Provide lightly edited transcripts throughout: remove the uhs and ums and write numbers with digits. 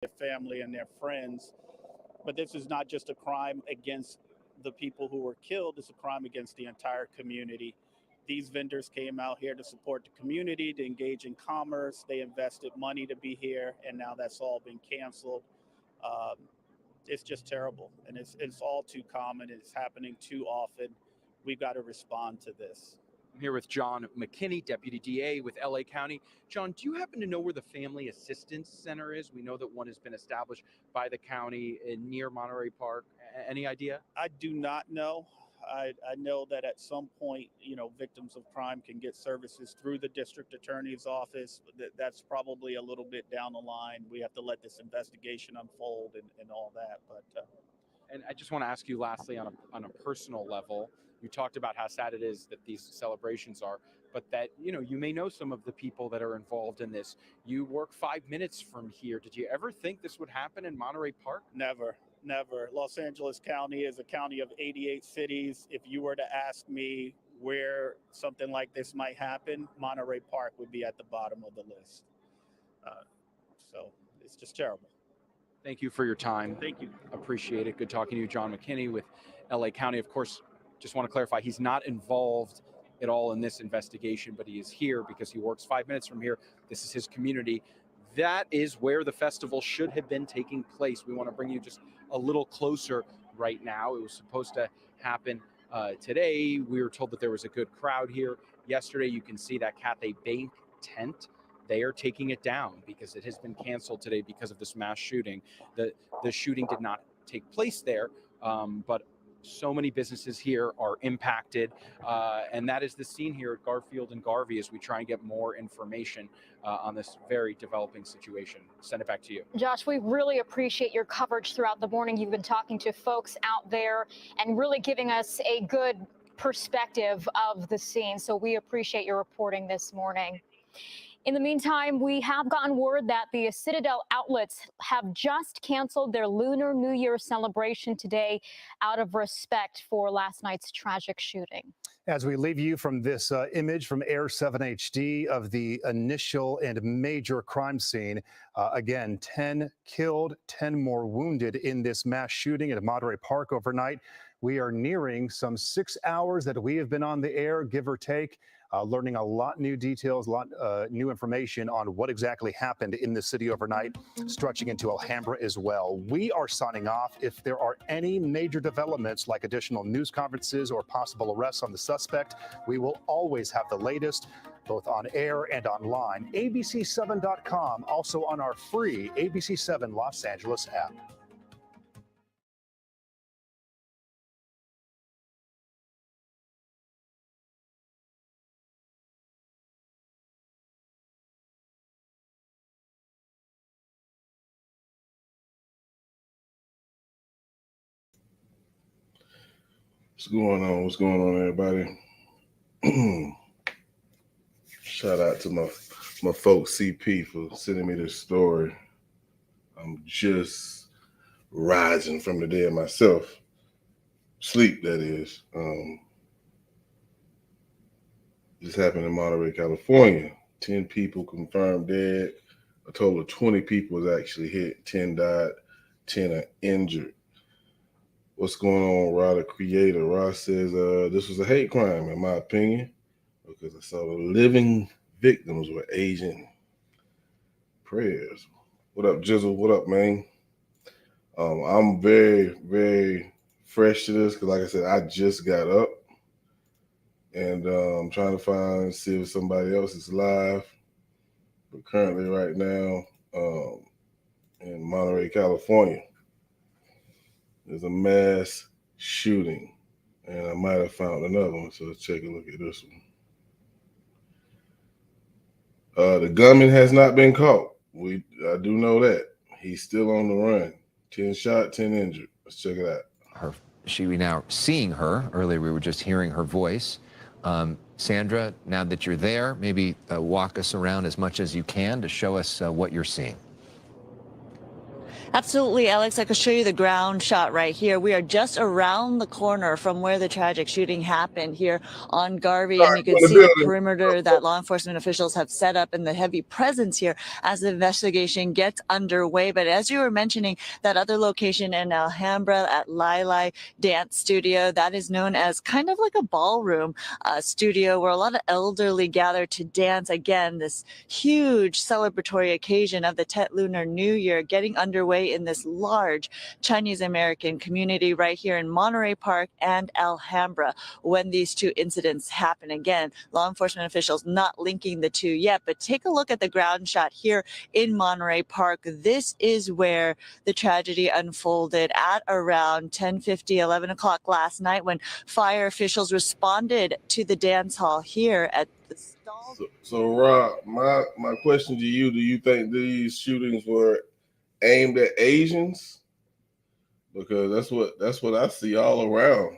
their family and their friends. But this is not just a crime against the people who were killed, it's a crime against the entire community. These vendors came out here to support the community, to engage in commerce. They invested money to be here, and now that's all been canceled. Um, it's just terrible, and it's all too common. It's happening too often. We've got to respond to this. I'm here with John McKinney, Deputy DA with LA County. John, do you happen to know where the Family Assistance Center is? We know that one has been established by the county near Monterey Park. Any idea? I do not know. I know that at some point, victims of crime can get services through the district attorney's office. That's probably a little bit down the line. We have to let this investigation unfold and all that. But And I just want to ask you lastly on a personal level, you talked about how sad it is that these celebrations are, but that, you may know some of the people that are involved in this. You work 5 minutes from here. Did you ever think this would happen in Monterey Park? Never. Los Angeles County is a county of 88 cities. If you were to ask me where something like this might happen, Monterey Park would be at the bottom of the list. So it's just terrible. Thank you for your time. Thank you. Appreciate it. Good talking to you, John McKinney with LA County. Of course, just want to clarify, he's not involved at all in this investigation, but he is here because he works 5 minutes from here. This is his community. That is where the festival should have been taking place. We want to bring you just a little closer right now. It was supposed to happen today. We were told that there was a good crowd here. Yesterday, you can see that Cathay Bank tent. They are taking it down because it has been canceled today because of this mass shooting. The shooting did not take place there, but so many businesses here are impacted, and that is the scene here at Garfield and Garvey as we try and get more information on this very developing situation. Send it back to you. Josh, we really appreciate your coverage throughout the morning. You've been talking to folks out there and really giving us a good perspective of the scene, so we appreciate your reporting this morning. In the meantime, we have gotten word that the Citadel outlets have just canceled their Lunar New Year celebration today out of respect for last night's tragic shooting. As we leave you from this image from Air 7 HD of the initial and major crime scene, again, 10 killed, 10 more wounded in this mass shooting at Monterey Park overnight. We are nearing some 6 hours that we have been on the air, give or take. Learning a lot new details, a lot new information on what exactly happened in the city overnight, stretching into Alhambra as well. We are signing off. If there are any major developments like additional news conferences or possible arrests on the suspect, we will always have the latest, both on air and online. ABC7.com, also on our free ABC7 Los Angeles app. What's going on? What's going on, everybody? Shout out to my folks, CP, for sending me this story. I'm just rising from the dead myself. Sleep, that is. This happened in Monterey, California. 10 people confirmed dead. A total of 20 people was actually hit. 10 died, 10 are injured. What's going on, Rod, the creator? Rod says this was a hate crime, in my opinion, because I saw the living victims were Asian. Prayers. What up, Jizzle? What up, man? I'm very, very fresh to this because, like I said, I just got up, and I'm trying to see if somebody else is live. But currently, right now, in Monterey, California, there's a mass shooting, and I might have found another one, so let's take a look at this one. The gunman has not been caught. I do know that. He's still on the run. 10 shot, 10 injured. Let's check it out. We now seeing her. Earlier we were just hearing her voice. Sandra, now that you're there, maybe walk us around as much as you can to show us what you're seeing. Absolutely, Alex. I could show you the ground shot right here. We are just around the corner from where the tragic shooting happened here on Garvey, and you can see the perimeter that law enforcement officials have set up and the heavy presence here as the investigation gets underway. But as you were mentioning, that other location in Alhambra at Lili Dance Studio, that is known as kind of like a ballroom studio where a lot of elderly gather to dance. Again, this huge celebratory occasion of the Tet Lunar New Year getting underway in this large Chinese American community right here in Monterey Park and Alhambra when these two incidents happen. Again, law enforcement officials not linking the two yet, but take a look at the ground shot here in Monterey Park. This is where the tragedy unfolded at around 10:50, 11 o'clock last night when fire officials responded to the dance hall here at the stall. So Rob, my question to you: do you think these shootings were aimed at Asians? Because that's what I see all around.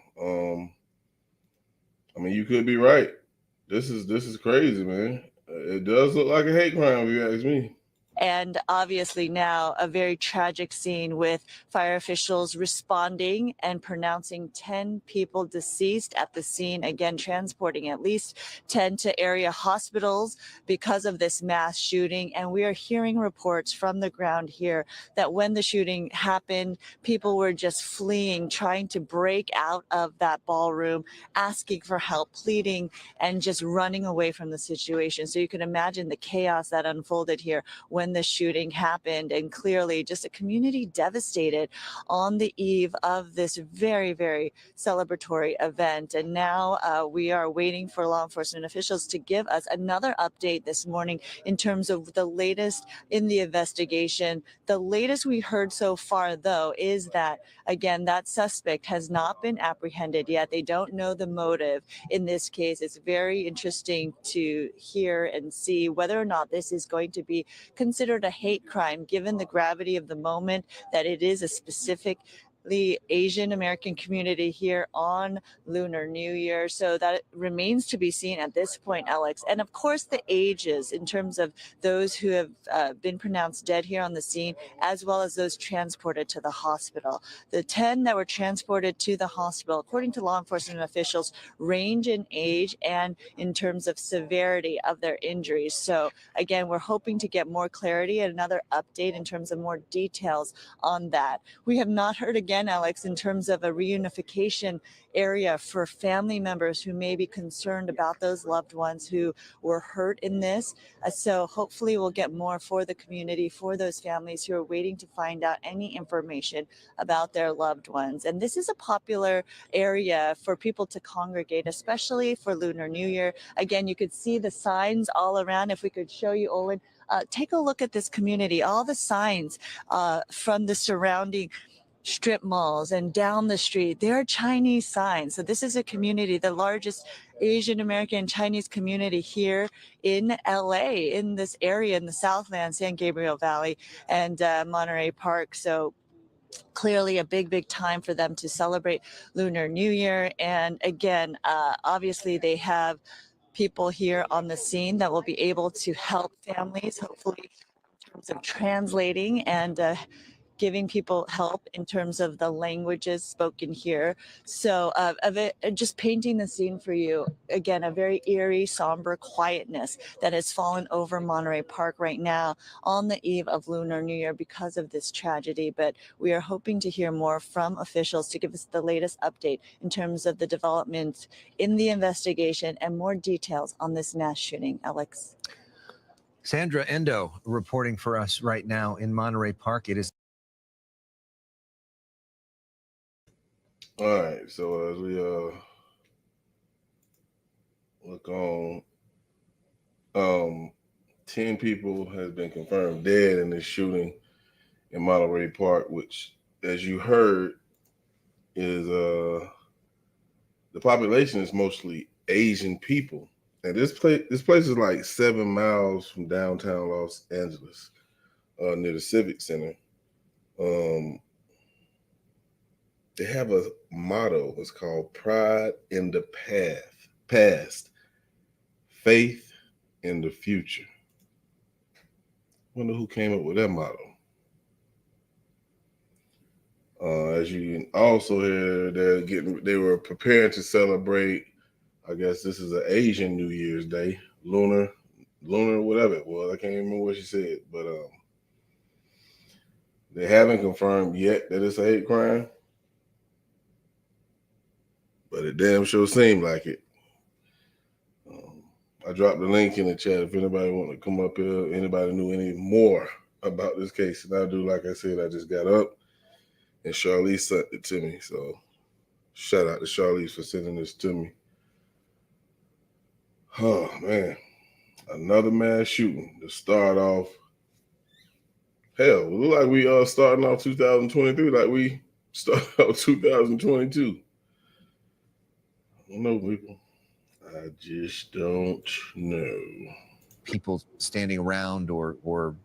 I mean, you could be right. This is crazy, man. It does look like a hate crime, if you ask me. And obviously now a very tragic scene with fire officials responding and pronouncing 10 people deceased at the scene, again, transporting at least 10 to area hospitals because of this mass shooting. And we are hearing reports from the ground here that when the shooting happened, people were just fleeing, trying to break out of that ballroom, asking for help, pleading, and just running away from the situation. So you can imagine the chaos that unfolded here when the shooting happened, and clearly just a community devastated on the eve of this very, very celebratory event. And now we are waiting for law enforcement officials to give us another update this morning in terms of the latest in the investigation. The latest we heard so far, though, is that, again, that suspect has not been apprehended yet. They don't know the motive in this case. It's very interesting to hear and see whether or not this is going to be considered a hate crime, given the gravity of the moment, that it is a specifically Asian American community here on Lunar New Year. So that remains to be seen at this point, Alex. And of course, the ages in terms of those who have been pronounced dead here on the scene, as well as those transported to the hospital. The 10 that were transported to the hospital, according to law enforcement officials, range in age and in terms of severity of their injuries. So again, we're hoping to get more clarity and another update in terms of more details on that. We have not heard again, Alex, in terms of a reunification area for family members who may be concerned about those loved ones who were hurt in this. So hopefully we'll get more for the community, for those families who are waiting to find out any information about their loved ones. And this is a popular area for people to congregate, especially for Lunar New Year. Again, you could see the signs all around. If we could show you, Olin, take a look at this community, all the signs from the surrounding strip malls and down the street. There are Chinese signs. So this is a community, the largest Asian American Chinese community here in LA, in this area in the Southland, San Gabriel Valley and Monterey Park. So clearly a big time for them to celebrate Lunar New Year. And again, obviously they have people here on the scene that will be able to help families, hopefully in terms of translating and giving people help in terms of the languages spoken here. So just painting the scene for you, again, a very eerie, somber quietness that has fallen over Monterey Park right now on the eve of Lunar New Year because of this tragedy. But we are hoping to hear more from officials to give us the latest update in terms of the developments in the investigation and more details on this mass shooting. Alex. Sandra Endo reporting for us right now in Monterey Park. It is. All right, so as we look on, 10 people has been confirmed dead in this shooting in Monterey Park, which, as you heard, is the population is mostly Asian people. And this place is like 7 miles from downtown Los Angeles, near the Civic Center. They have a motto. It's called "Pride in the Past, Faith in the Future." Wonder who came up with that motto. As you can also hear, they were preparing to celebrate. I guess this is an Asian New Year's Day, lunar, whatever it was. I can't even remember what she said, but they haven't confirmed yet that it's a hate crime, but it damn sure seemed like it. I dropped the link in the chat if anybody want to come up here, anybody knew any more about this case than I do. Like I said, I just got up and Charlize sent it to me. So shout out to Charlize for sending this to me. Oh, man. Another mass shooting to start off. Hell, it look like we starting off 2023 like we started off 2022. I don't know, people. I just don't know. People standing around or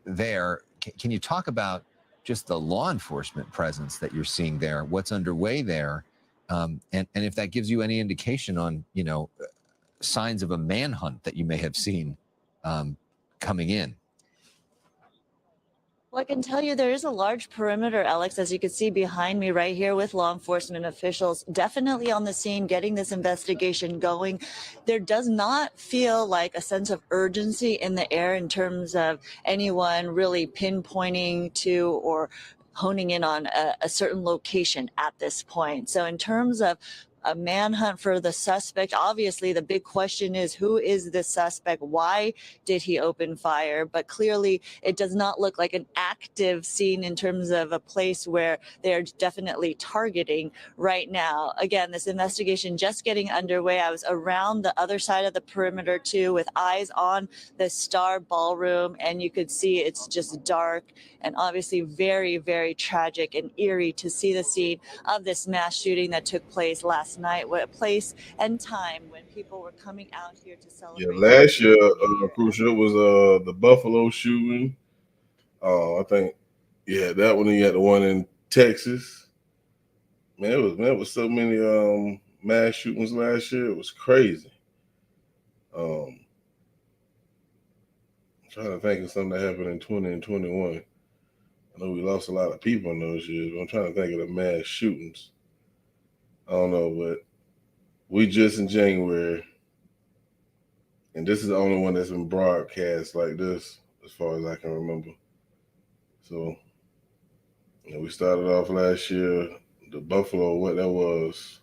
there. Can you talk about just the law enforcement presence that you're seeing there? What's underway there, and if that gives you any indication on signs of a manhunt that you may have seen coming in? Well, I can tell you there is a large perimeter, Alex, as you can see behind me right here with law enforcement officials definitely on the scene, getting this investigation going. There does not feel like a sense of urgency in the air in terms of anyone really pinpointing to or honing in on a certain location at this point. So in terms of a manhunt for the suspect, obviously the big question is, who is this suspect? Why did he open fire? But clearly it does not look like an active scene in terms of a place where they're definitely targeting right now. Again, this investigation just getting underway. I was around the other side of the perimeter too, with eyes on the Star Ballroom, and you could see it's just dark and obviously very, very tragic and eerie to see the scene of this mass shooting that took place last night. What a place and time when people were coming out here to celebrate. Yeah, last year, Crucial, was the Buffalo shooting. I think, yeah, that one. You had the one in Texas. Man, it was so many mass shootings last year. It was crazy. I'm trying to think of something that happened in 20 and 21. I know we lost a lot of people in those years, but I'm trying to think of the mass shootings. I don't know, but we just in January, and this is the only one that's been broadcast like this, as far as I can remember. So, we started off last year, the Buffalo, what that was,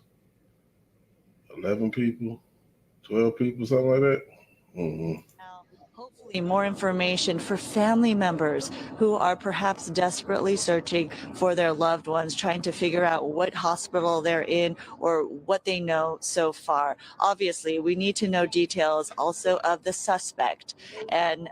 11 people, 12 people, something like that. Mm-hmm. Hopefully more information for family members who are perhaps desperately searching for their loved ones, trying to figure out what hospital they're in or what they know so far. Obviously, we need to know details also of the suspect and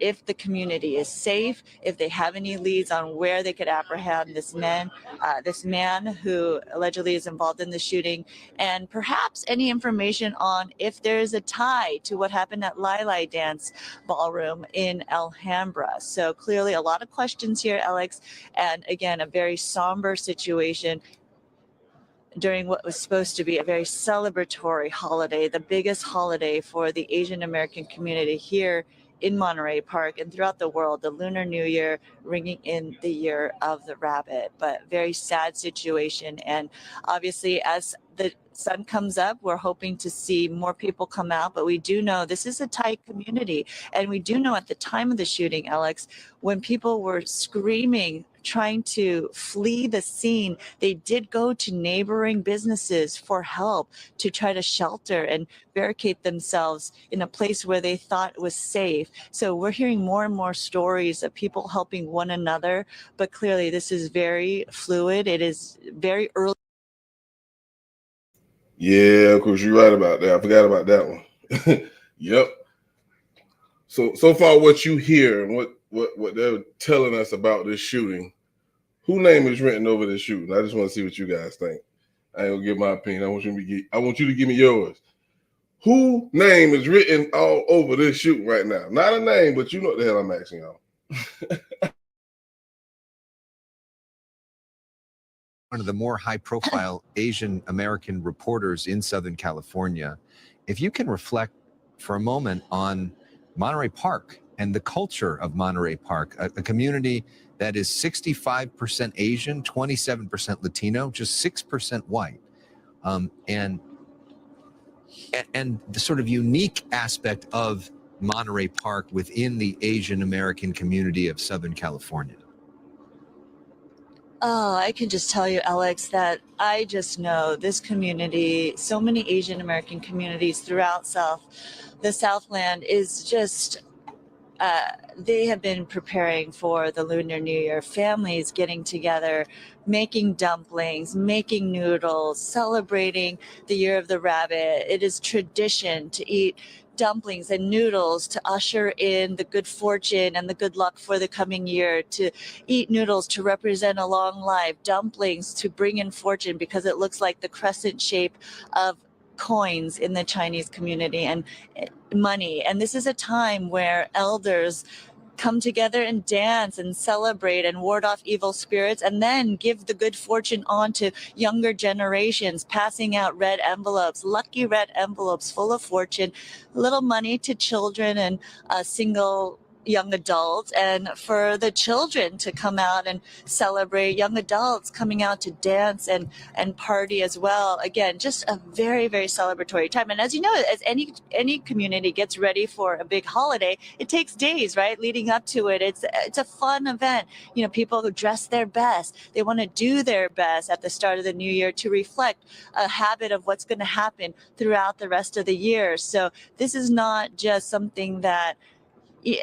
if the community is safe, if they have any leads on where they could apprehend this man who allegedly is involved in the shooting, and perhaps any information on if there's a tie to what happened at Lili Dance Ballroom in Alhambra. So clearly a lot of questions here, Alex, and again, a very somber situation during what was supposed to be a very celebratory holiday, the biggest holiday for the Asian American community here in Monterey Park and throughout the world, the Lunar New Year, ringing in the year of the rabbit. But very sad situation. And obviously, as the sun comes up, we're hoping to see more people come out. But we do know this is a tight community. And we do know at the time of the shooting, Alex, when people were screaming, trying to flee the scene, they did go to neighboring businesses for help to try to shelter and barricade themselves in a place where they thought was safe. So we're hearing more and more stories of people helping one another, but clearly this is very fluid. It is very early. Yeah, of course, you're right about that. I forgot about that one. Yep. So far, what you hear and what they're telling us about this shooting, who name is written over this shooting? I just want to see what you guys think. I ain't gonna give my opinion. I want you to give me yours. Who name is written all over this shooting right now? Not a name, but you know what the hell I'm asking y'all. One of the more high-profile Asian American reporters in Southern California. If you can reflect for a moment on Monterey Park and the culture of Monterey Park, a community that is 65% Asian, 27% Latino, just 6% white. And the sort of unique aspect of Monterey Park within the Asian American community of Southern California. Oh, I can just tell you, Alex, that I just know this community, so many Asian American communities throughout the Southland is just, they have been preparing for the Lunar New Year, families getting together, making dumplings, making noodles, celebrating the Year of the Rabbit. It is tradition to eat dumplings and noodles to usher in the good fortune and the good luck for the coming year, to eat noodles to represent a long life, dumplings to bring in fortune because it looks like the crescent shape of coins in the Chinese community and money. And this is a time where elders come together and dance and celebrate and ward off evil spirits, and then give the good fortune on to younger generations, passing out red envelopes, lucky red envelopes full of fortune, little money to children and single young adults, and for the children to come out and celebrate, young adults coming out to dance and party as well. Again, just a very, very celebratory time. And as you know, as any community gets ready for a big holiday, it takes days, right, leading up to it. It's a fun event. You know, people who dress their best, they want to do their best at the start of the new year to reflect a habit of what's going to happen throughout the rest of the year. So this is not just something that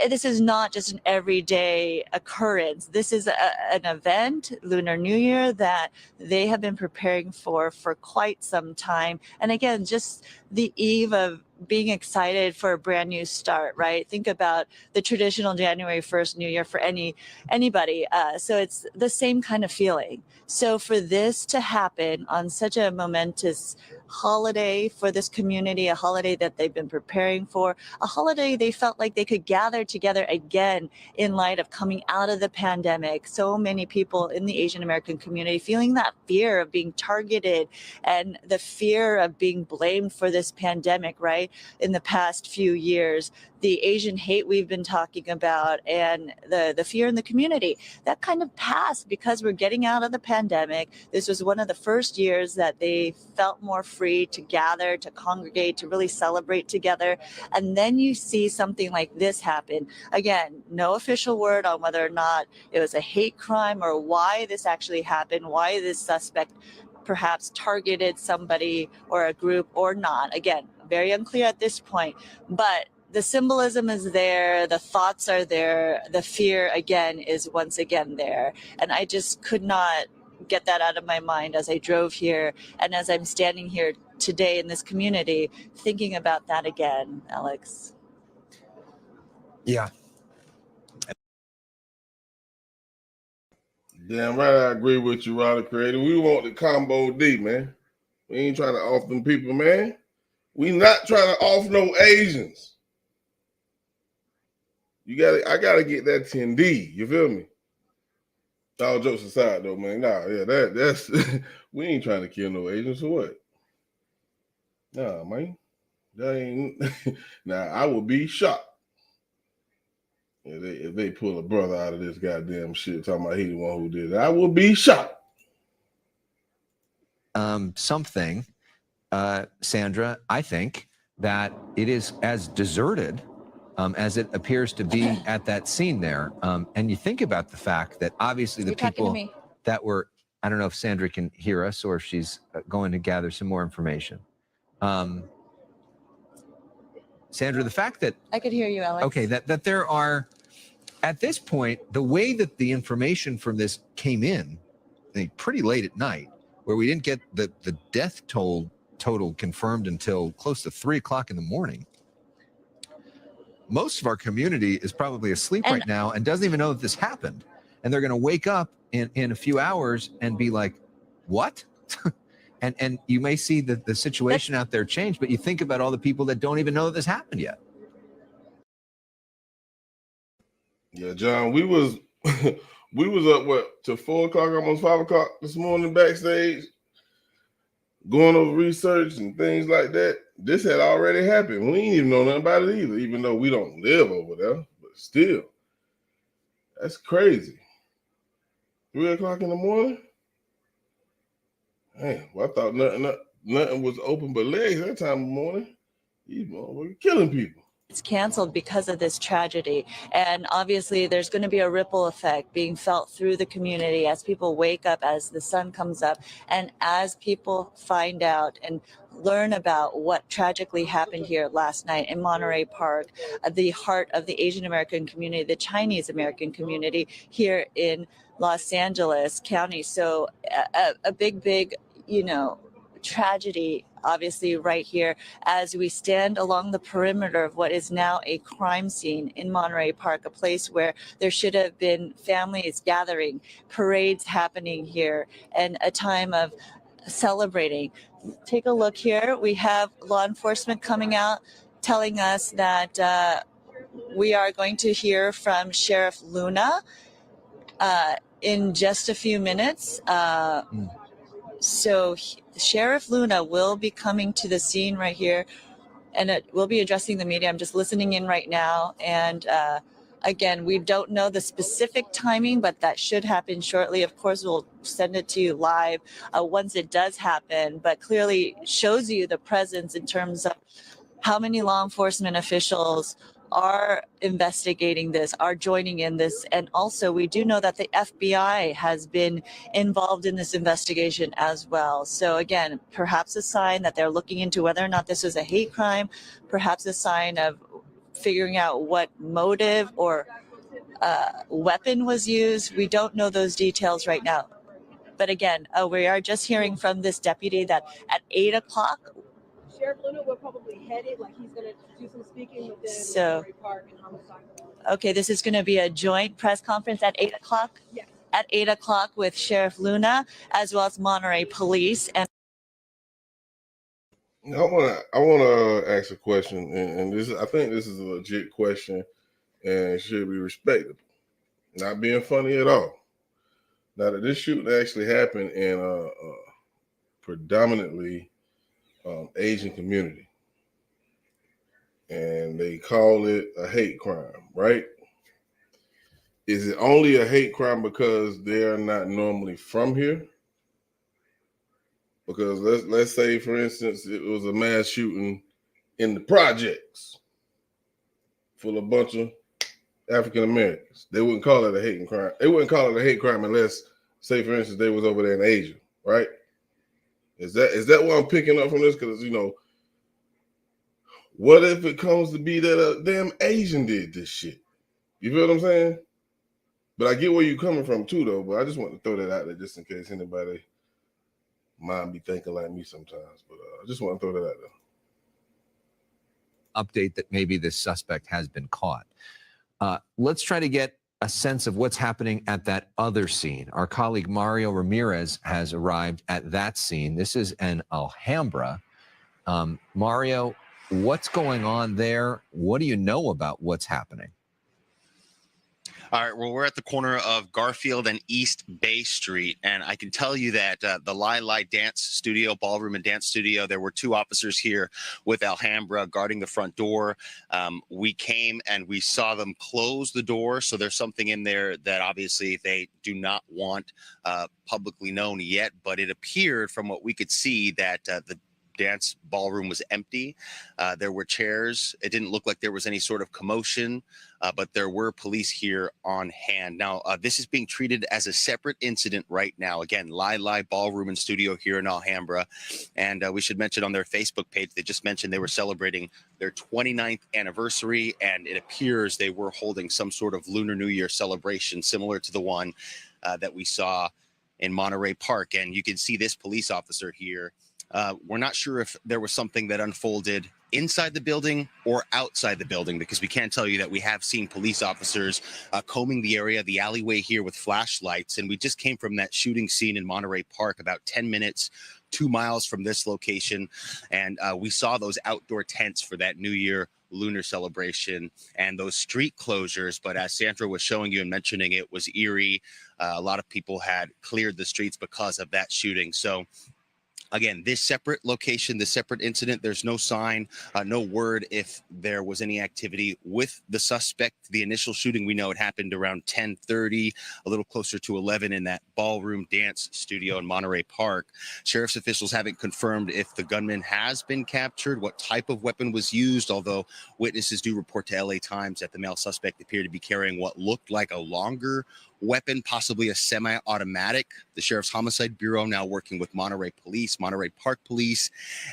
this is not just an everyday occurrence. This is an event, Lunar New Year, that they have been preparing for quite some time. And again, just the eve of being excited for a brand new start, right? Think about the traditional January 1st New Year for anybody. So it's the same kind of feeling. So for this to happen on such a momentous holiday for this community, a holiday that they've been preparing for, a holiday they felt like they could gather together again in light of coming out of the pandemic. So many people in the Asian American community feeling that fear of being targeted and the fear of being blamed for this pandemic, right? In the past few years, the Asian hate we've been talking about and the fear in the community, that kind of passed because we're getting out of the pandemic. This was one of the first years that they felt more free to gather, to congregate, to really celebrate together. And then you see something like this happen. Again, no official word on whether or not it was a hate crime or why this actually happened, why this suspect perhaps targeted somebody or a group or not. Again, very unclear at this point, but the symbolism is there, the thoughts are there, the fear again is once again there. And I just could not get that out of my mind as I drove here and as I'm standing here today in this community thinking about that again, Alex. Yeah. Damn right, I agree with you, Ryder Creator. We want the combo D, man. We ain't trying to off them people, man. We not trying to off no Asians. I gotta get that 10D. You feel me? All jokes aside, though, man. Nah, yeah, that's we ain't trying to kill no Asians for what? Nah, man. That ain't. Now I would be shocked if they pull a brother out of this goddamn shit talking about he the one who did it. I would be shocked. Something, Sandra, I think that it is as deserted as it appears to be at that scene there. And you think about the fact that obviously the people that were, I don't know if Sandra can hear us or if she's going to gather some more information. Sandra, the fact that I could hear you, Alex. Okay, that there are, at this point, the way that the information from this came in, pretty late at night, where we didn't get the death total confirmed until close to 3 o'clock in the morning. Most of our community is probably asleep right now and doesn't even know that this happened. And they're going to wake up in a few hours and be like, what? and you may see that the situation out there change, but you think about all the people that don't even know that this happened yet. Yeah, John, we was up till 4 o'clock, almost 5 o'clock this morning backstage, going over research and things like that. This had already happened. We ain't even know nothing about it either, even though we don't live over there. but still, that's crazy. 3 o'clock in the morning? Man, well, I thought nothing was open but legs that time of morning. These motherfuckers killing people. It's canceled because of this tragedy. And obviously, there's going to be a ripple effect being felt through the community as people wake up, as the sun comes up, and as people find out and learn about what tragically happened here last night in Monterey Park, the heart of the Asian American community, the Chinese American community here in Los Angeles County. So a big, tragedy, obviously, right here as we stand along the perimeter of what is now a crime scene in Monterey Park, a place where there should have been families gathering, parades happening here, and a time of celebrating. Take a look here. We have law enforcement coming out telling us that we are going to hear from Sheriff Luna in just a few minutes. So Sheriff Luna will be coming to the scene right here, and it will be addressing the media. I'm just listening in right now. And again, we don't know the specific timing, but that should happen shortly. Of course, we'll send it to you live once it does happen, but clearly shows you the presence in terms of how many law enforcement officials are investigating this, are joining in this. And also, we do know that the FBI has been involved in this investigation as well. So again, perhaps a sign that they're looking into whether or not this was a hate crime, perhaps a sign of figuring out what motive or weapon was used. We don't know those details right now. But again, we are just hearing from this deputy that at 8 o'clock, Sheriff Luna will probably head it, like he's going to do some speaking within Monterey Park and homicide. Okay, this is going to be a joint press conference at 8 o'clock? Yes. At 8 o'clock with Sheriff Luna, as well as Monterey Police. And I want to ask a question, and I think this is a legit question, and it should be respected. Not being funny at all. Now that this shooting actually happened in a predominantly Asian community, and they call it a hate crime, right? Is it only a hate crime because they're not normally from here? Because let's say, for instance, it was a mass shooting in the projects full of a bunch of African Americans. They wouldn't call it a hate crime. They wouldn't call it a hate crime unless, say, for instance, they was over there in Asia, right? Is that what I'm picking up from this? Because, what if it comes to be that a damn Asian did this shit? You feel what I'm saying? But I get where you're coming from too, though. But I just want to throw that out there just in case anybody mind be thinking like me sometimes. But I just want to throw that out there. Update that maybe this suspect has been caught. Let's try to get a sense of what's happening at that other scene. Our colleague Mario Ramirez has arrived at that scene. This is in Alhambra. Mario, what's going on there? What do you know about what's happening? All right, well, we're at the corner of Garfield and East Bay Street, and I can tell you that the Lai Lai Dance Studio, Ballroom and Dance Studio, there were 2 officers here with Alhambra guarding the front door. We came and we saw them close the door, so there's something in there that obviously they do not want publicly known yet, but it appeared from what we could see that the dance ballroom was empty. There were chairs. It didn't look like there was any sort of commotion, but there were police here on hand. Now, this is being treated as a separate incident right now. Again, Lai Lai Ballroom and Studio here in Alhambra. And we should mention on their Facebook page, they just mentioned they were celebrating their 29th anniversary, and it appears they were holding some sort of Lunar New Year celebration similar to the one that we saw in Monterey Park. And you can see this police officer here. We're not sure if there was something that unfolded inside the building or outside the building, because we can tell you that we have seen police officers combing the area, the alleyway here with flashlights. And we just came from that shooting scene in Monterey Park, about 10 minutes, 2 miles from this location. And we saw those outdoor tents for that New Year lunar celebration and those street closures. But as Sandra was showing you and mentioning, it was eerie. A lot of people had cleared the streets because of that shooting. So Again, this separate location, this separate incident, there's no sign, no word if there was any activity with the suspect. The initial shooting, we know it happened around 10:30, a little closer to 11 in that ballroom dance studio in Monterey Park. Sheriff's officials haven't confirmed if the gunman has been captured, what type of weapon was used, although witnesses do report to LA Times that the male suspect appeared to be carrying what looked like a longer weapon, possibly a semi-automatic. The Sheriff's Homicide Bureau now working with Monterey Police, Monterey Park Police,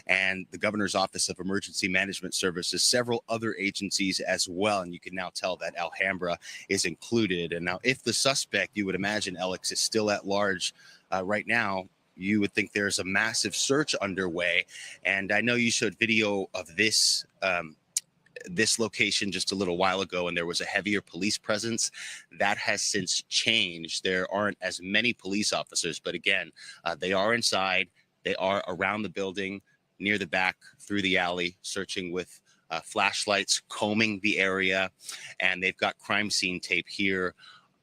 and the Governor's Office of Emergency Management Services, several other agencies as well. And you can now tell that Alhambra is included. And now if the suspect, you would imagine, Alex, is still at large right now, you would think there's a massive search underway. And I know you showed video of this this location just a little while ago, and there was a heavier police presence. That has since changed. There aren't as many police officers, but again, they are inside. They are around the building, near the back, through the alley, searching with flashlights, combing the area, and they've got crime scene tape here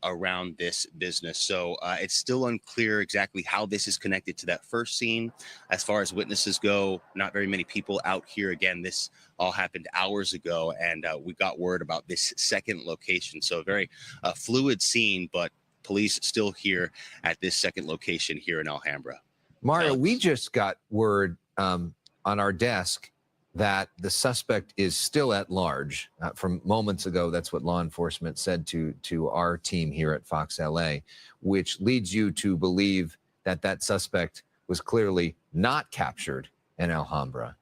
around this business. So it's still unclear exactly how this is connected to that first scene. As far as witnesses go, not very many people out here. Again, this all happened hours ago, and we got word about this second location. So a very fluid scene, but police still here at this second location here in Alhambra. Mario, Alex. we just got word on our desk that the suspect is still at large. From moments ago, that's what law enforcement said to our team here at Fox LA, which leads you to believe that that suspect was clearly not captured in Alhambra,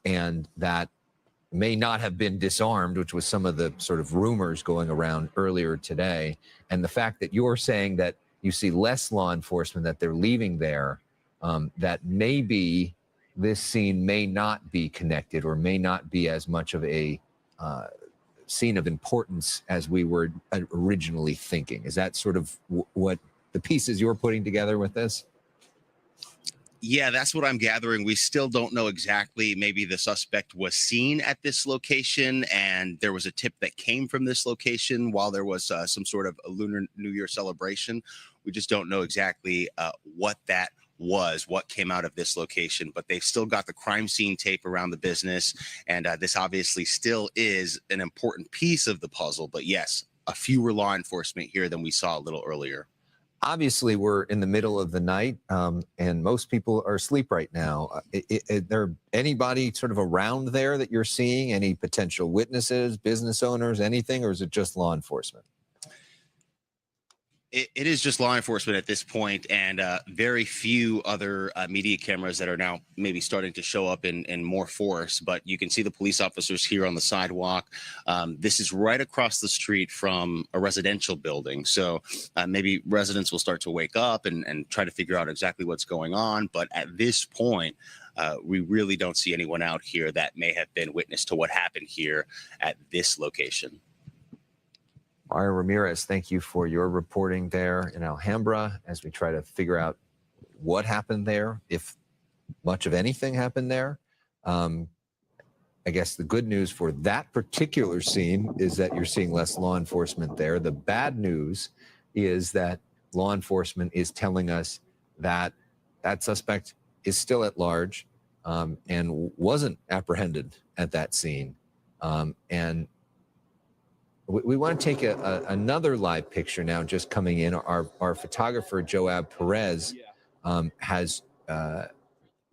and that may not have been disarmed, which was some of the sort of rumors going around earlier today. And the fact that you're saying that you see less law enforcement, that they're leaving there, that maybe this scene may not be connected or may not be as much of a scene of importance as we were originally thinking. Is that sort of what the pieces you're putting together with this? Yeah, that's what I'm gathering. We still don't know exactly. Maybe the suspect was seen at this location and there was a tip that came from this location while there was some sort of a Lunar New Year celebration. We just don't know exactly what that was, what came out of this location, but they've still got the crime scene tape around the business. And this obviously still is an important piece of the puzzle. But yes, a fewer law enforcement here than we saw a little earlier. Obviously, we're in the middle of the night, and most people are asleep right now. Is there anybody sort of around there that you're seeing? Any potential witnesses, business owners, anything, or is it just law enforcement? It is just law enforcement at this point, and very few other media cameras that are now maybe starting to show up in more force. But you can see the police officers here on the sidewalk. This is right across the street from a residential building. So maybe residents will start to wake up and try to figure out exactly what's going on. But at this point, we really don't see anyone out here that may have been witness to what happened here at this location. Mario Ramirez, thank you for your reporting there in Alhambra as we try to figure out what happened there, if much of anything happened there. I guess the good news for that particular scene is that you're seeing less law enforcement there. The bad news is that law enforcement is telling us that that suspect is still at large and wasn't apprehended at that scene. And we want to take another live picture now just coming in. Our photographer, Joab Perez, has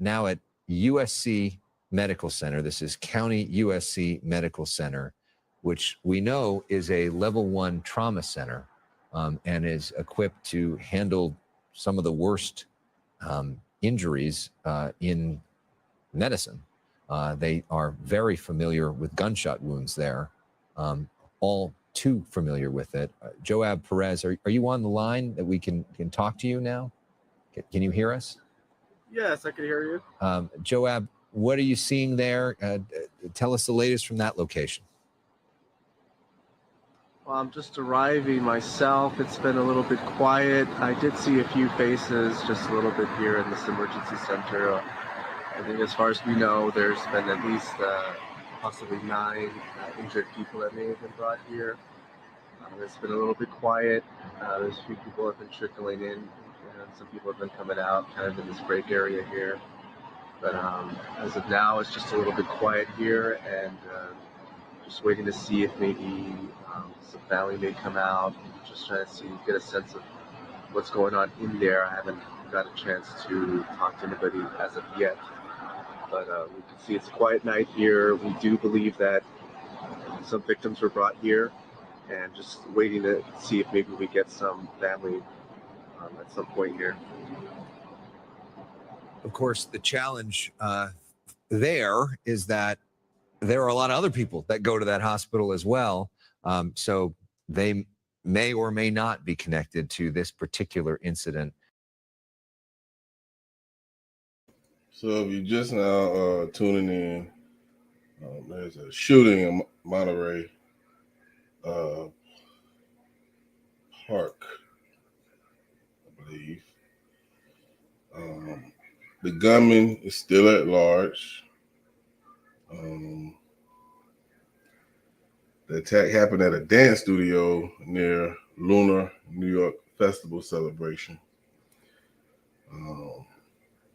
now at USC Medical Center. This is County USC Medical Center, which we know is a level 1 trauma center and is equipped to handle some of the worst injuries in medicine. They are very familiar with gunshot wounds there. All too familiar with it. Joab Perez, are you on the line that we can talk to you now? Can you hear us? Yes, I can hear you. Joab, what are you seeing there? Tell us the latest from that location. Well, I'm just arriving myself. It's been a little bit quiet. I did see a few faces just a little bit here in this emergency center. I think as far as we know, there's been at least possibly 9 injured people that may have been brought here. It's been a little bit quiet. There's a few people have been trickling in, and some people have been coming out kind of in this break area here. But as of now, it's just a little bit quiet here, and just waiting to see if maybe some family may come out. Just trying to get a sense of what's going on in there. I haven't got a chance to talk to anybody as of yet, but we can see it's a quiet night here. We do believe that some victims were brought here, and just waiting to see if maybe we get some family at some point here. Of course, the challenge there is that there are a lot of other people that go to that hospital as well. So they may or may not be connected to this particular incident. So if you're just now tuning in, there's a shooting in Monterey Park, I believe. The gunman is still at large. The attack happened at a dance studio near Lunar New York Festival celebration.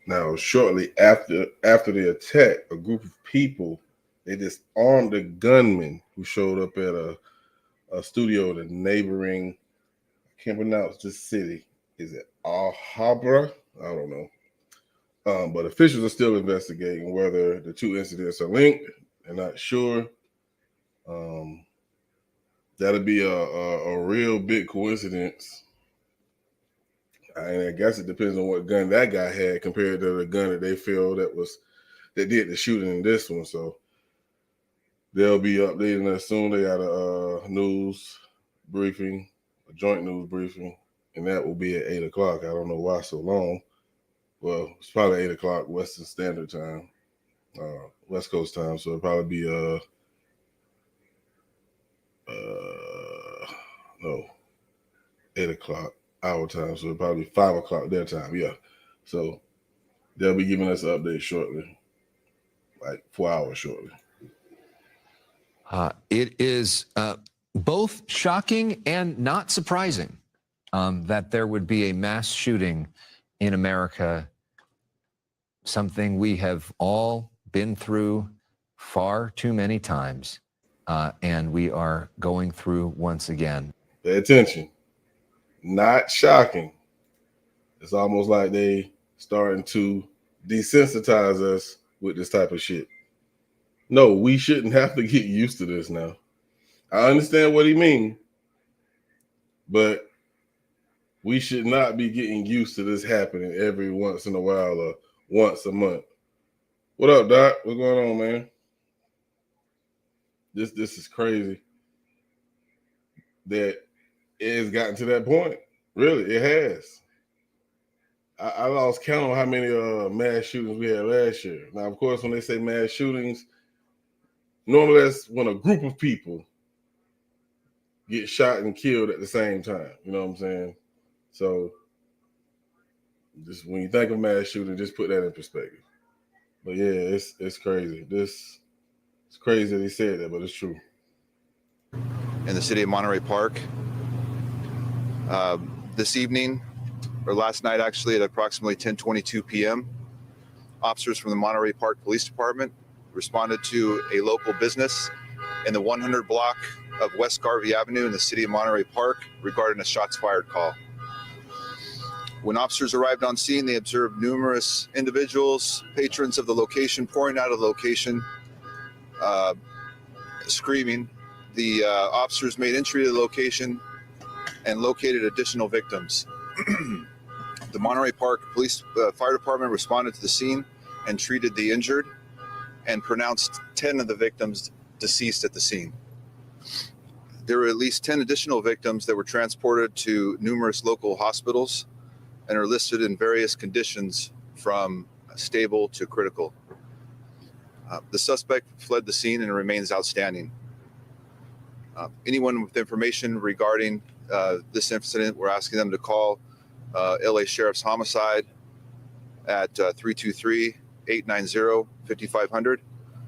Now, shortly after the attack, a group of people, they disarmed the gunman who showed up at a studio in the neighboring, I can't pronounce this city. Is it Alhambra? I don't know. But officials are still investigating whether the two incidents are linked. They're not sure. That'll be a real big coincidence. And I guess it depends on what gun that guy had compared to the gun that they feel that did the shooting in this one. So they'll be updating us soon. They got a news briefing, a joint news briefing, and that will be at 8 o'clock. I don't know why so long. Well, it's probably 8 o'clock Western Standard Time, West Coast time. So it'll probably be 8 o'clock our time. So it'll probably be 5 o'clock their time. Yeah. So they'll be giving us an update shortly, like 4 hours shortly. It is both shocking and not surprising that there would be a mass shooting in America, something we have all been through far too many times, and we are going through once again. Pay attention. Not shocking. It's almost like they starting to desensitize us with this type of shit. No, we shouldn't have to get used to this now. I understand what he means, but we should not be getting used to this happening every once in a while or once a month. What up, Doc? What's going on, man? This is crazy that it has gotten to that point. Really, it has. I lost count on how many mass shootings we had last year. Now, of course, when they say mass shootings, normally that's when a group of people get shot and killed at the same time. You know what I'm saying? So just when you think of mass shooting, just put that in perspective. But yeah, it's crazy. It's crazy that he said that, but it's true. In the city of Monterey Park, this evening, or last night actually, at approximately 10:22 p.m., officers from the Monterey Park Police Department responded to a local business in the 100 block of West Garvey Avenue in the city of Monterey Park regarding a shots fired call. When officers arrived on scene, they observed numerous individuals, patrons of the location, pouring out of the location, screaming. The officers made entry to the location and located additional victims. The Monterey Park Police Fire Department responded to the scene and treated the injured and pronounced 10 of the victims deceased at the scene. There were at least 10 additional victims that were transported to numerous local hospitals and are listed in various conditions from stable to critical. The suspect fled the scene and remains outstanding. Anyone with information regarding this incident, we're asking them to call LA Sheriff's Homicide at 323-890-5500,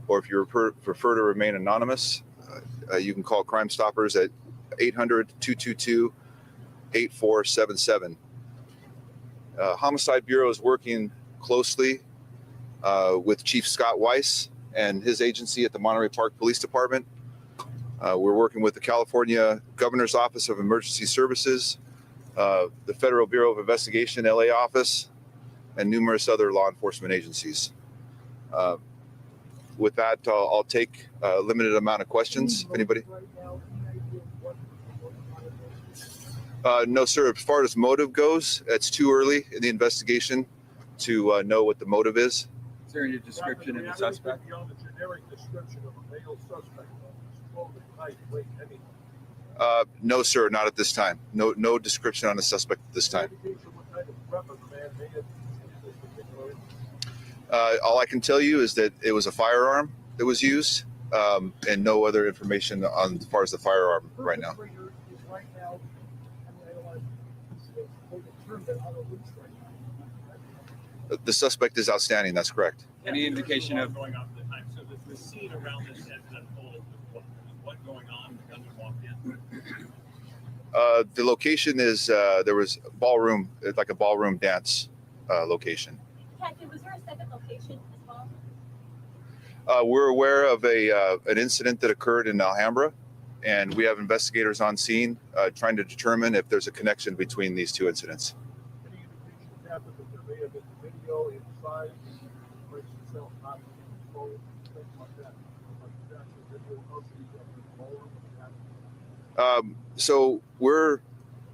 or if you prefer to remain anonymous, you can call Crime Stoppers at 800-222-8477. Homicide Bureau is working closely with Chief Scott Weiss and his agency at the Monterey Park Police Department. We're working with the California Governor's Office of Emergency Services, the Federal Bureau of Investigation, LA office, and numerous other law enforcement agencies. With that, I'll take a limited amount of questions. If anybody? No, sir. As far as motive goes, it's too early in the investigation to know what the motive is. Is there any description of the suspect? Beyond the generic description of a male suspect, clothing, height, weight, anything. No, sir, not at this time. No description on the suspect at this time. All I can tell you is that it was a firearm that was used, and no other information on as far as the firearm right now. The suspect is outstanding. That's correct. Any indication of going on at the time? So the scene around this as it unfolded, what going on? The gunman walked in. The location is there was a ballroom, like a ballroom dance location. Captain, was there a second location as well? We're aware of an incident that occurred in Alhambra, and we have investigators on scene trying to determine if there's a connection between these two incidents. Any indication, Captain, that there may have been video inside the place itself, not controlled, things like that? Like the actual video of the ballroom? So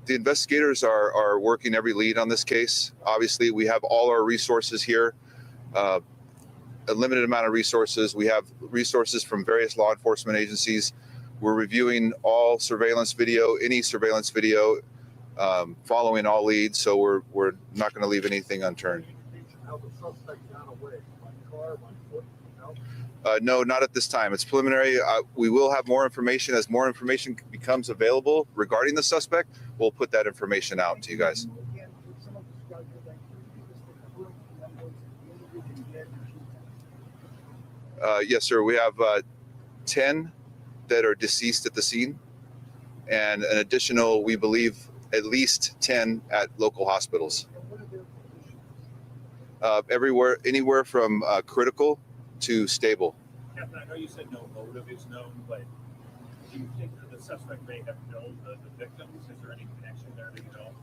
the investigators are working every lead on this case. Obviously, we have all our resources here, a limited amount of resources. We have resources from various law enforcement agencies. We're reviewing all surveillance video, any surveillance video, following all leads. So we're not going to leave anything unturned. How the suspect got away? By car, by foot? No, not at this time. It's preliminary. We will have more information as more information becomes available regarding the suspect. We'll put that information out to you guys. Yes, sir. We have 10 that are deceased at the scene, and an additional, we believe, at least 10 at local hospitals. Everywhere, anywhere from critical to stable. Captain, I know you said no motive is known, but do you think that the suspect may have known the victims? Is there any connection there that you know?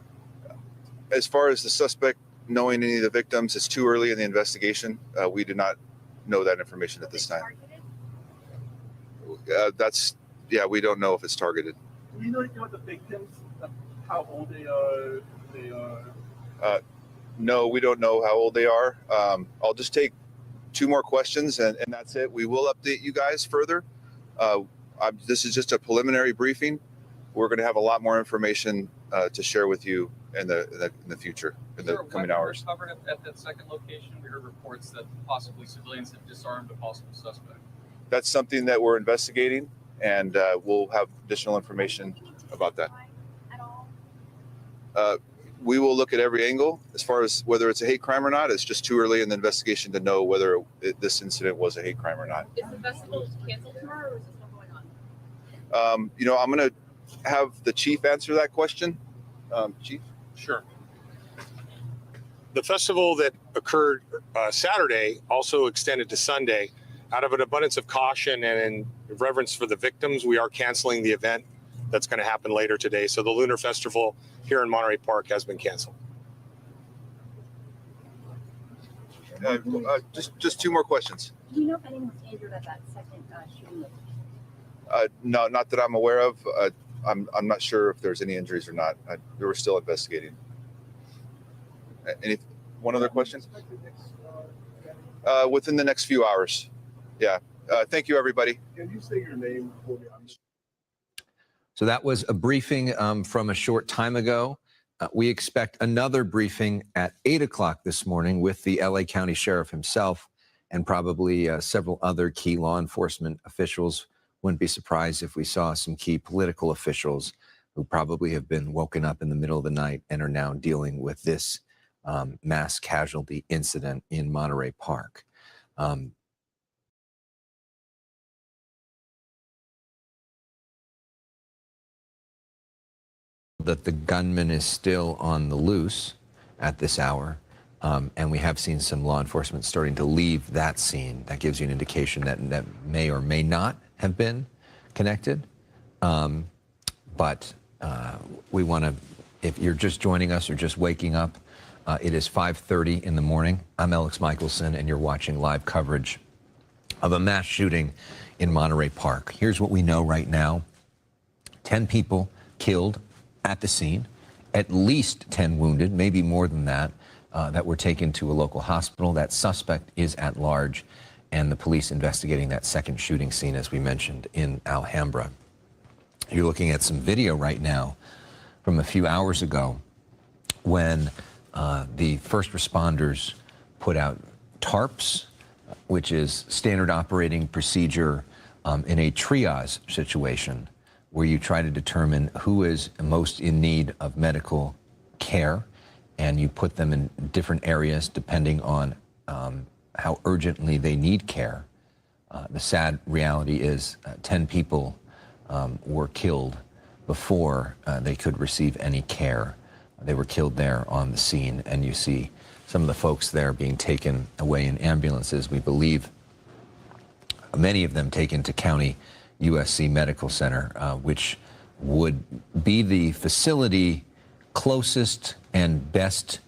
As far as the suspect knowing any of the victims, it's too early in the investigation. We do not know that information at this time. We don't know if it's targeted. Do you know anything about the victims? How old they are? No, we don't know how old they are. I'll just take 2 more questions and that's it. We will update you guys further. This is just a preliminary briefing. We're going to have a lot more information to share with you in the future, in the coming hours. Covered at that second location, we heard reports that possibly civilians have disarmed a possible suspect. That's something that we're investigating, and we'll have additional information about that. We will look at every angle. As far as whether it's a hate crime or not, it's just too early in the investigation to know whether this incident was a hate crime or not. Is the festival canceled tomorrow, or is it still going on? I'm going to have the chief answer that question. Chief? Sure. The festival that occurred Saturday also extended to Sunday. Out of an abundance of caution and in reverence for the victims, we are canceling the event that's going to happen later today. So the Lunar Festival here in Monterey Park has been canceled. Just 2 more questions. Do you know if anyone was injured at that second shooting? No, not that I'm aware of. I'm not sure if there's any injuries or not. We're still investigating. One other question? Within the next few hours. Yeah. Thank you, everybody. Can you say your name for me? So that was a briefing from a short time ago. We expect another briefing at 8 o'clock this morning with the LA County Sheriff himself and probably several other key law enforcement officials. Wouldn't be surprised if we saw some key political officials who probably have been woken up in the middle of the night and are now dealing with this mass casualty incident in Monterey Park. That the gunman is still on the loose at this hour. And we have seen some law enforcement starting to leave that scene. That gives you an indication that may or may not have been connected. But we want to, if you're just joining us or just waking up, it is 5:30 in the morning. I'm Alex Michelson, and you're watching live coverage of a mass shooting in Monterey Park. Here's what we know right now. 10 people killed at the scene, at least 10 wounded, maybe more than that, that were taken to a local hospital. That suspect is at large, and the police investigating that second shooting scene, as we mentioned, in Alhambra. You're looking at some video right now from a few hours ago when the first responders put out tarps, which is standard operating procedure in a triage situation where you try to determine who is most in need of medical care, and you put them in different areas depending on how urgently they need care. The sad reality is 10 people were killed before they could receive any care. They were killed there on the scene, and you see some of the folks there being taken away in ambulances. We believe many of them taken to County USC Medical Center, which would be the facility closest and best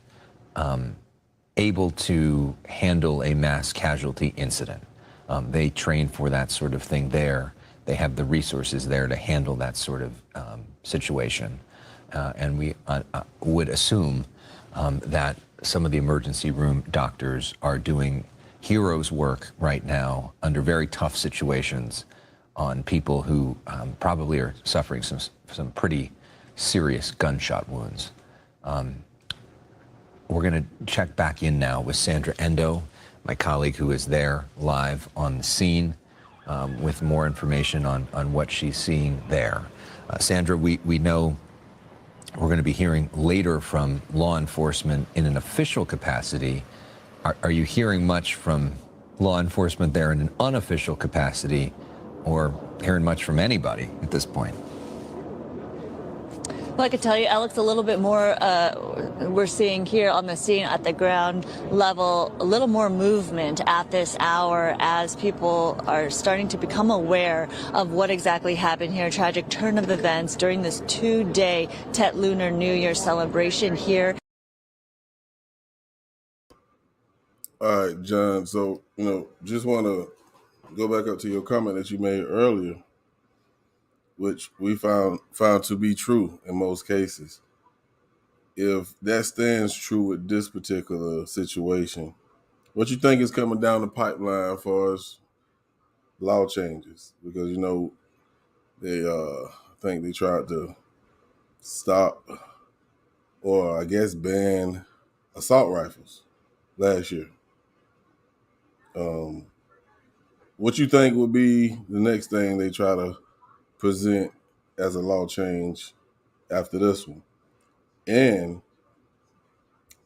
able to handle a mass casualty incident. They train for that sort of thing there. They have the resources there to handle that sort of situation. And we would assume that some of the emergency room doctors are doing heroes work right now under very tough situations on people who probably are suffering some pretty serious gunshot wounds. We're going to check back in now with Sandra Endo, my colleague who is there live on the scene with more information on what she's seeing there. Sandra, we know we're going to be hearing later from law enforcement in an official capacity. Are you hearing much from law enforcement there in an unofficial capacity, or hearing much from anybody at this point? Well, I could tell you, Alex, a little bit more we're seeing here on the scene at the ground level, a little more movement at this hour as people are starting to become aware of what exactly happened here. A tragic turn of events during this 2-day Tet Lunar New Year celebration here. All right, John. So, just want to go back up to your comment that you made earlier, which we found to be true in most cases. If that stands true with this particular situation, what you think is coming down the pipeline for us law changes? Because they I think they tried to stop, or I guess ban, assault rifles last year. What you think would be the next thing they try to present as a law change after this one? And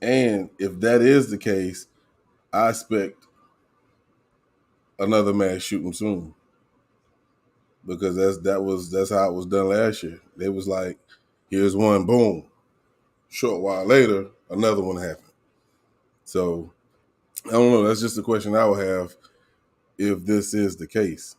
if that is the case, I expect another mass shooting soon, because that's how it was done last year. They was like, here's one, boom. Short while later, another one happened. So I don't know. That's just a question I would have if this is the case.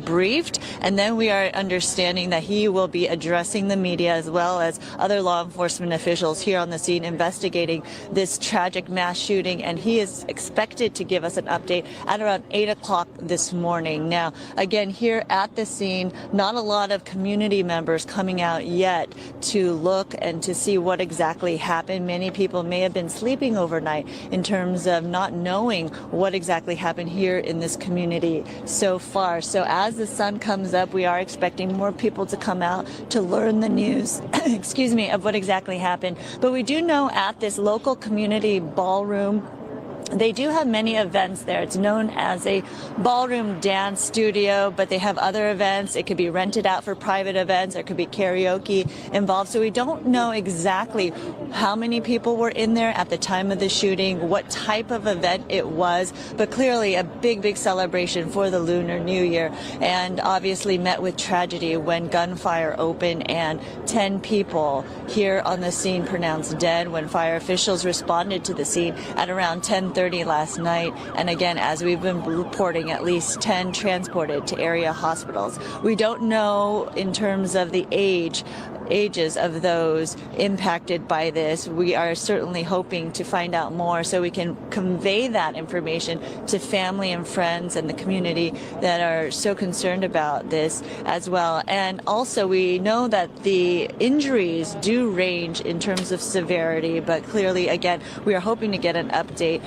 Briefed, and then we are understanding that he will be addressing the media as well as other law enforcement officials here on the scene investigating this tragic mass shooting, and he is expected to give us an update at around 8 o'clock this morning. Now, again, here at the scene, not a lot of community members coming out yet to look and to see what exactly happened. Many people may have been sleeping overnight in terms of not knowing what exactly happened here in this community so far. So as the sun comes up, we are expecting more people to come out to learn the news, excuse me, of what exactly happened. But we do know at this local community ballroom They do have many events there. It's known as a ballroom dance studio, but they have other events. It could be rented out for private events. There could be karaoke involved. So we don't know exactly how many people were in there at the time of the shooting, what type of event it was, but clearly a big, big celebration for the Lunar New Year, and obviously met with tragedy when gunfire opened and 10 people here on the scene pronounced dead when fire officials responded to the scene at around 10:30 last night. And again, as we've been reporting, at least 10 transported to area hospitals. We don't know in terms of the ages of those impacted by this. We are certainly hoping to find out more so we can convey that information to family and friends and the community that are so concerned about this as well. And also we know that the injuries do range in terms of severity, but clearly, again, we are hoping to get an update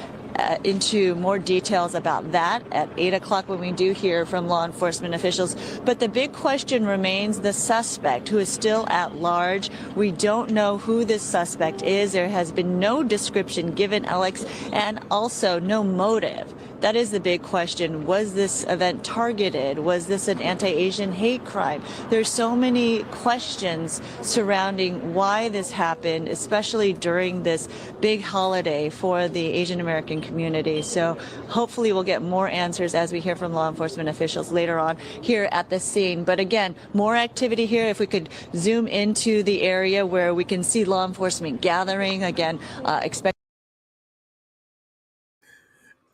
into more details about that at 8 o'clock when we do hear from law enforcement officials. But the big question remains the suspect, who is still at large. We don't know who this suspect is. There has been no description given, Alex, and also no motive. That is the big question. Was this event targeted? Was this an anti-Asian hate crime? There's so many questions surrounding why this happened, especially during this big holiday for the Asian American community. So hopefully we'll get more answers as we hear from law enforcement officials later on here at the scene. But again, more activity here. If we could zoom into the area where we can see law enforcement gathering, again, expect.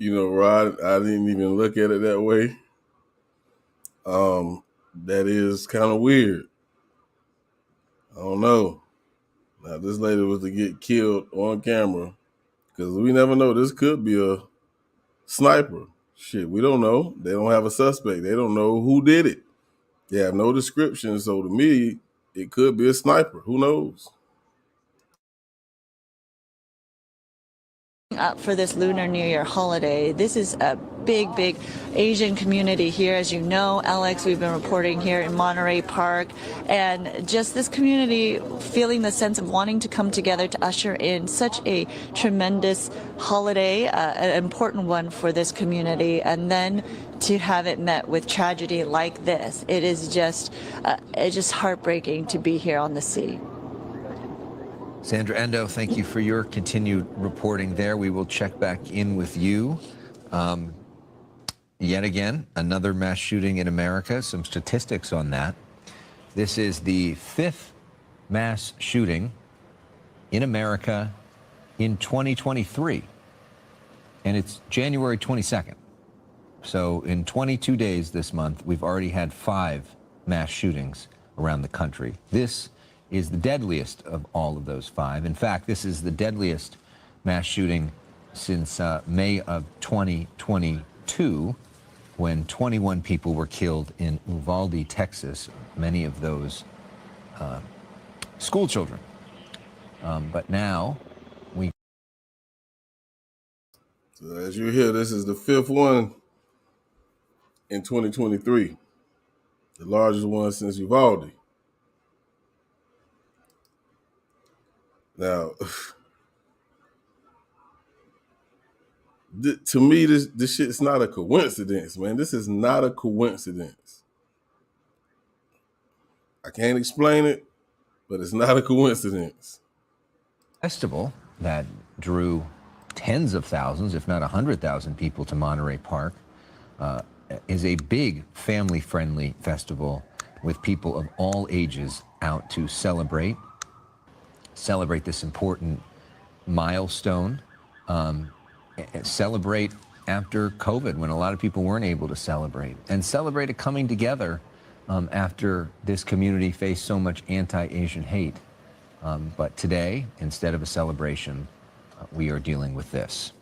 You know, Rod, I didn't even look at it that way. That is kind of weird. I don't know. Now, this lady was to get killed on camera, because we never know. This could be a sniper. Shit, we don't know. They don't have a suspect. They don't know who did it. They have no description. So to me, it could be a sniper. Who knows? Up for this Lunar New Year holiday. This is a big, big Asian community here. As you know, Alex, we've been reporting here in Monterey Park, and just this community feeling the sense of wanting to come together to usher in such a tremendous holiday, an important one for this community, and then to have it met with tragedy like this. It is just, it's just heartbreaking to be here on the sea. Sandra Endo, thank you for your continued reporting there. We will check back in with you. Yet again, another mass shooting in America, some statistics on that. This is the 5th mass shooting in America in 2023, and it's January 22nd. So in 22 days this month, we've already had 5 mass shootings around the country. This is the deadliest of all of those 5. In fact, this is the deadliest mass shooting since May of 2022, when 21 people were killed in Uvalde, Texas, many of those school children. But now we... So as you hear, this is the 5th one in 2023, the largest one since Uvalde. Now, to me, this shit's not a coincidence, man. This is not a coincidence. I can't explain it, but it's not a coincidence. Festival that drew tens of thousands, if not 100,000 people to Monterey Park, is a big family-friendly festival with people of all ages out to celebrate this important milestone, celebrate after COVID, when a lot of people weren't able to celebrate, and celebrate a coming together after this community faced so much anti-Asian hate. But today, instead of a celebration, we are dealing with this.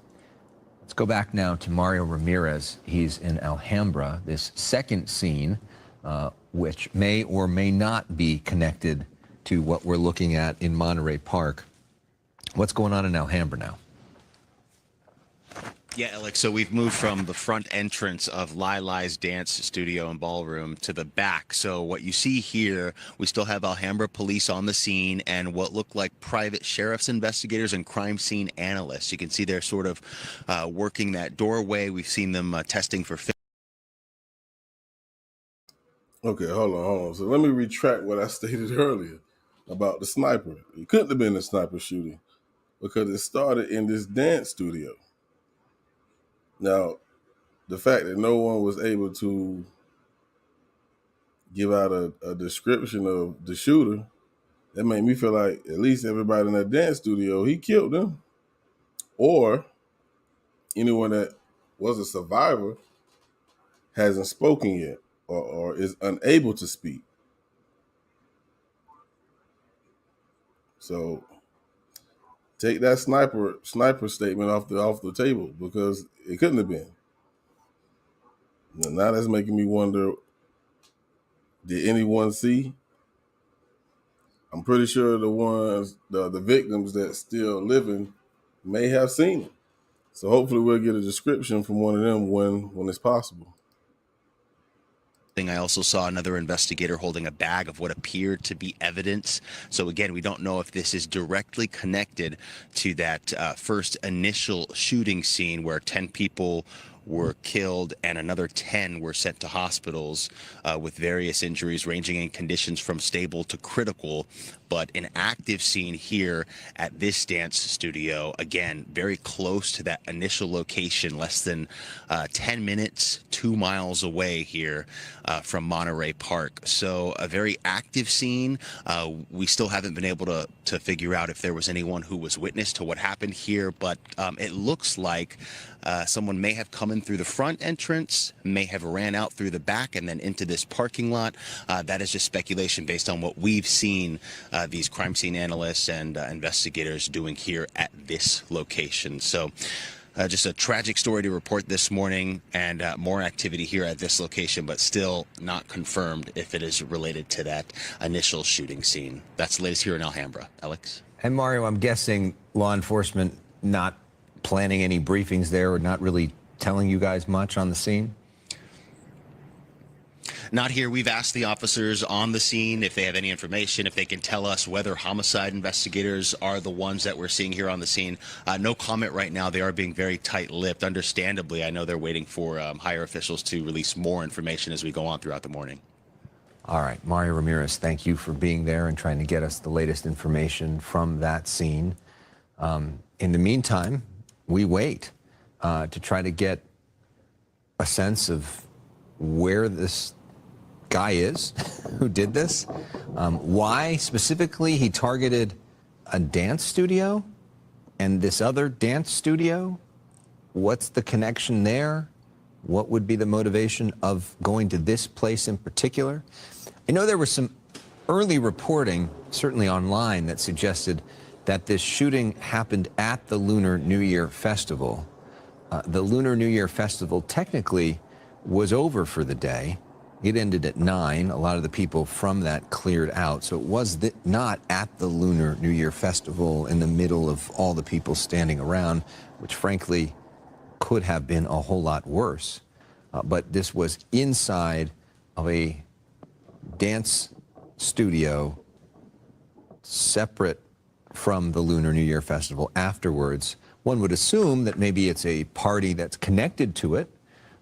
Let's go back now to Mario Ramirez. He's in Alhambra, this second scene, which may or may not be connected to what we're looking at in Monterey Park. What's going on in Alhambra now? Yeah, Alex. So we've moved from the front entrance of Lila's dance studio and ballroom to the back. So what you see here, we still have Alhambra police on the scene and what look like private sheriff's investigators and crime scene analysts. You can see they're sort of working that doorway. We've seen them testing for. Okay, hold on. So let me retract what I stated earlier about the sniper. It couldn't have been a sniper shooting because it started in this dance studio. Now, the fact that no one was able to give out a description of the shooter, that made me feel like at least everybody in that dance studio, he killed them. Or anyone that was a survivor hasn't spoken yet or is unable to speak. So take that sniper statement off the table because it couldn't have been. Now that's making me wonder, did anyone see? I'm pretty sure the victims that still living may have seen it. So hopefully we'll get a description from one of them when it's possible. I also saw another investigator holding a bag of what appeared to be evidence. So again, we don't know if this is directly connected to that first initial shooting scene where 10 people were killed and another 10 were sent to hospitals with various injuries ranging in conditions from stable to critical. But an active scene here at this dance studio, again, very close to that initial location, less than 10 minutes, 2 miles away here from Monterey Park. So a very active scene. We still haven't been able to figure out if there was anyone who was witness to what happened here, but it looks like someone may have come in through the front entrance, may have ran out through the back and then into this parking lot. That is just speculation based on what we've seen these crime scene analysts and investigators doing here at this location. So just a tragic story to report this morning, and more activity here at this location, but still not confirmed if it is related to that initial shooting scene. That's the latest here in Alhambra. Alex? And Mario, I'm guessing law enforcement not planning any briefings there or not really telling you guys much on the scene? Not here. We've asked the officers on the scene if they have any information, if they can tell us whether homicide investigators are the ones that we're seeing here on the scene. No comment right now. They are being very tight-lipped. Understandably, I know they're waiting for higher officials to release more information as we go on throughout the morning. All right, Mario Ramirez, thank you for being there and trying to get us the latest information from that scene. In the meantime, we wait to try to get a sense of where this guy is who did this, why specifically he targeted a dance studio and this other dance studio. What's the connection there? What would be the motivation of going to this place in particular? I know there was some early reporting, certainly online, that suggested that this shooting happened at the Lunar New Year Festival. The Lunar New Year Festival technically was over for the day. It ended at 9. A lot of the people from that cleared out. So it was not at the Lunar New Year Festival in the middle of all the people standing around, which frankly could have been a whole lot worse. But this was inside of a dance studio separate from the Lunar New Year Festival afterwards. One would assume that maybe it's a party that's connected to it,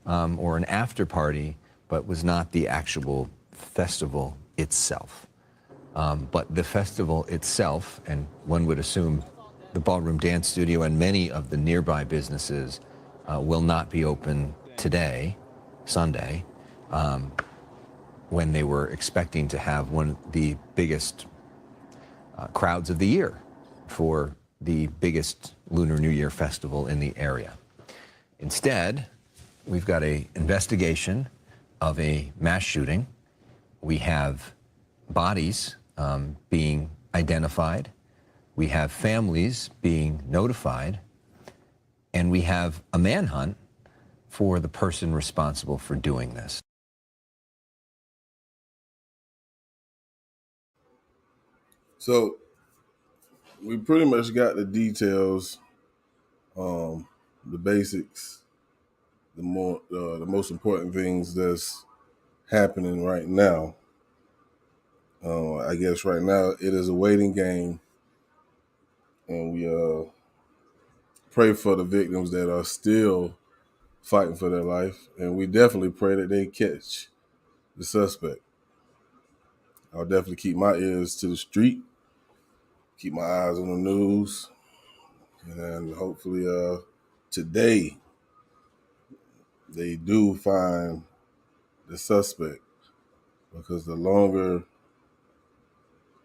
or an after party, but was not the actual festival itself. But the festival itself, and one would assume the ballroom dance studio and many of the nearby businesses will not be open today, Sunday, when they were expecting to have one of the biggest crowds of the year for the biggest Lunar New Year festival in the area. Instead, we've got an investigation of a mass shooting. We have bodies being identified. We have families being notified. And we have a manhunt for the person responsible for doing this. So we pretty much got the details the basics, the most important things that's happening right now. I guess right now it is a waiting game, and we pray for the victims that are still fighting for their life, and we definitely pray that they catch the suspect. I'll definitely keep my ears to the street, keep my eyes on the news, and hopefully today they do find the suspect, because the longer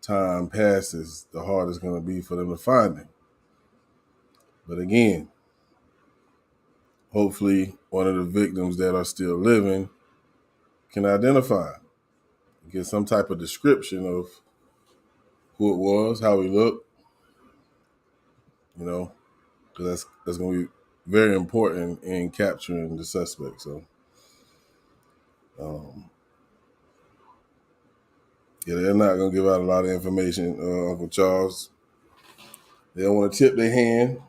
time passes, the harder it's going to be for them to find him. But again, hopefully one of the victims that are still living can identify him, get some type of description of who it was, how he looked, because that's going to be very important in capturing the suspect. So, yeah, they're not going to give out a lot of information, Uncle Charles. They don't want to tip their hand,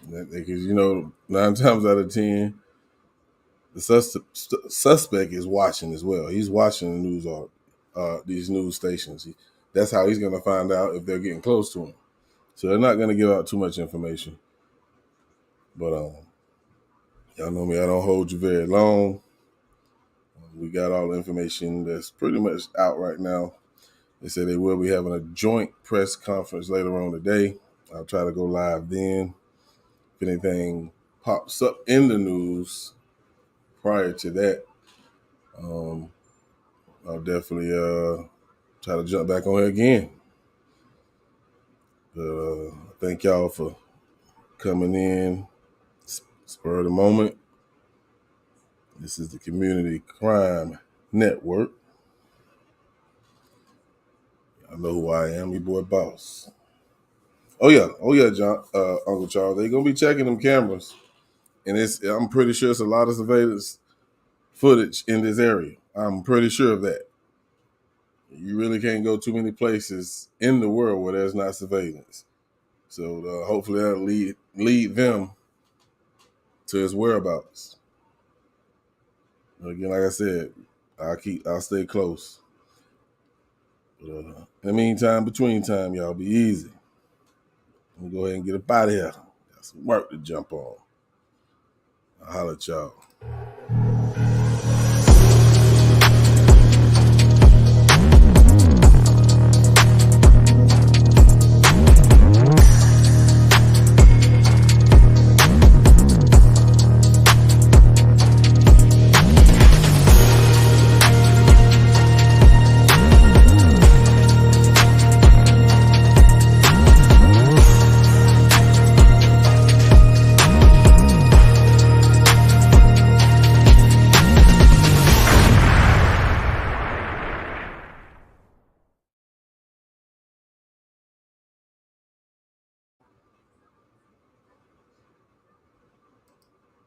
because 9 times out of 10, the suspect is watching as well. He's watching the news, these news stations. That's how he's going to find out if they're getting close to him. So they're not going to give out too much information. But y'all know me, I don't hold you very long. We got all the information that's pretty much out right now. They said they will be having a joint press conference later on today. I'll try to go live then. If anything pops up in the news prior to that, I'll definitely try to jump back on here again. But thank y'all for coming in. Spur of the moment. This is the Community Crime Network. I know who I am, your boy Boss. Oh yeah, John, Uncle Charles. They're gonna be checking them cameras, and I'm pretty sure it's a lot of surveillance footage in this area. I'm pretty sure of that. You really can't go too many places in the world where there's not surveillance. So hopefully that'll lead them to his whereabouts. But again, like I said, I'll stay close. But in the meantime, between time, y'all be easy. Let me go ahead and get up out of here. Got some work to jump on. I'll holler at y'all.